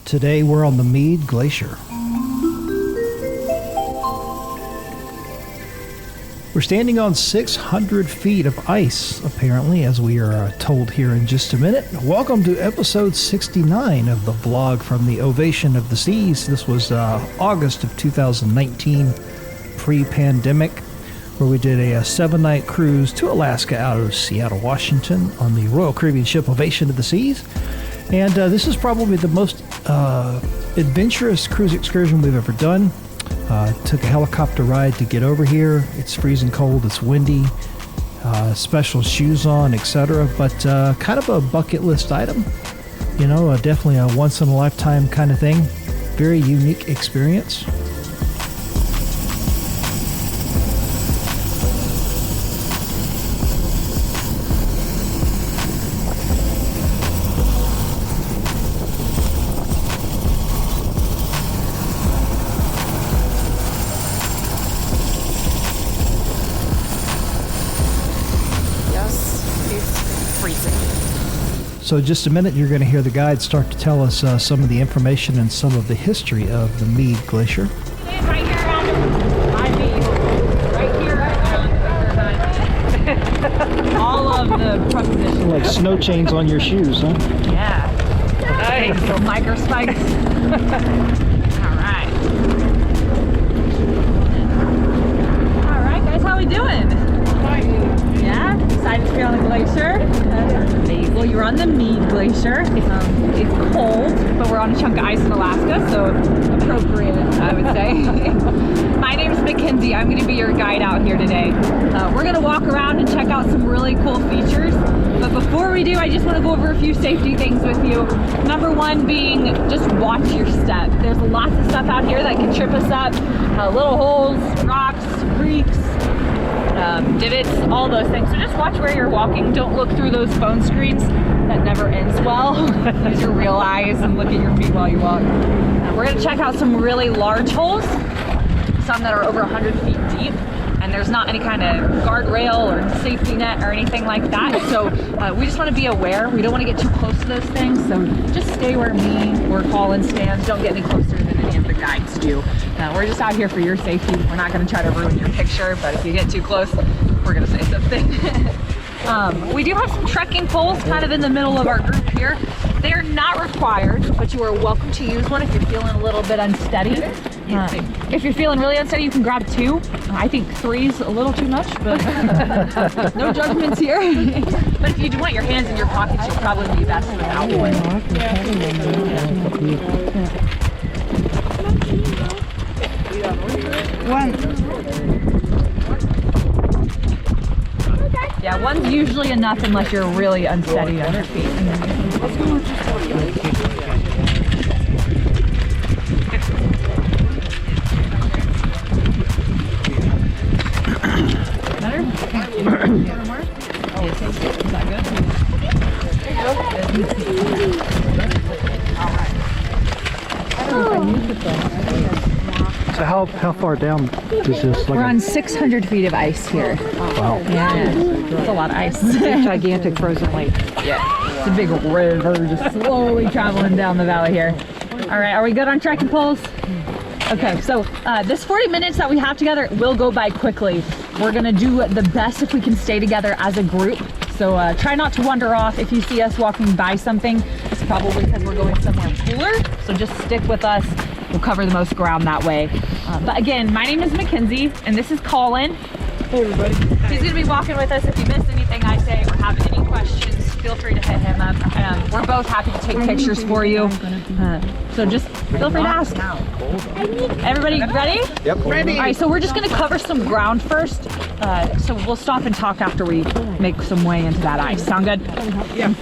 Today we're on the Meade Glacier. We're standing on 600 feet of ice, apparently, as we are told here in just a minute. Welcome to episode 69 of the vlog from the Ovation of the Seas. This was August of 2019, pre-pandemic, where we did a 7-night cruise to Alaska out of Seattle, Washington on the Royal Caribbean ship Ovation of the Seas. And this is probably the most adventurous cruise excursion we've ever done. Took a helicopter ride to get over here. It's freezing cold, it's windy, special shoes on, etc. But kind of a bucket list item, you know, definitely a once in a lifetime kind of thing. Very unique experience. So in just a minute, you're going to hear the guide start to tell us some of the information and some of the history of the Meade Glacier. Right here around Meade. Right here around all of the prepositions. Like snow chains on your shoes, huh? Yeah. Nice. Little micro spikes. All right. All right, guys, how we doing? Yeah? Excited to be on the glacier? Well, you're on the Meade Glacier. It's cold, but we're on a chunk of ice in Alaska, so appropriate, I would say. My name's Mackenzie. I'm going to be your guide out here today. We're going to walk around and check out some really cool features. But before we do, I just want to go over a few safety things with you. Number one being just watch your step. There's lots of stuff out here that can trip us up. Little holes, rocks, creeks, divots, all those things. So just watch where you're walking. Don't look through those phone screens. That never ends well. Use your real eyes and look at your feet while you walk. We're going to check out some really large holes, some that are over 100 feet deep, and there's not any kind of guardrail or safety net or anything like that. So we just want to be aware. We don't want to get too close to those things. So just stay where me or Colin stands. Don't get any closer than any of the guides do. We're just out here for your safety. We're not going to try to ruin your picture, but if you get too close, we're going to say something. We do have some trekking poles kind of in the middle of our group here. They're not required, but you are welcome to use one if you're feeling a little bit unsteady. If you're feeling really unsteady, you can grab 2. I think 3's a little too much, but no judgments here. But if you do want your hands in your pockets, you'll probably be best without one. Yeah, one's usually enough unless you're really unsteady on your feet. Better? Is that good? All right. So how far down is this? We're on 600 feet of ice here. Wow. Yeah, it's a lot of ice. Gigantic frozen lake. Yeah, it's a big river just slowly traveling down the valley here. All right, are we good on trekking poles? Okay, so this 40 minutes that we have together will go by quickly. We're gonna do the best if we can stay together as a group. So try not to wander off. If you see us walking by something, it's probably because we're going somewhere cooler. So just stick with us. We'll cover the most ground that way. But again, my name is Mackenzie, and this is Colin. Hey everybody. He's gonna be walking with us. If you miss anything I say or have any questions, feel free to hit him up. We're both happy to take pictures for you. So just feel free to ask. Everybody ready? Yep. Ready. All right, so we're just gonna cover some ground first. So we'll stop and talk after we make some way into that ice. Sound good? Yeah.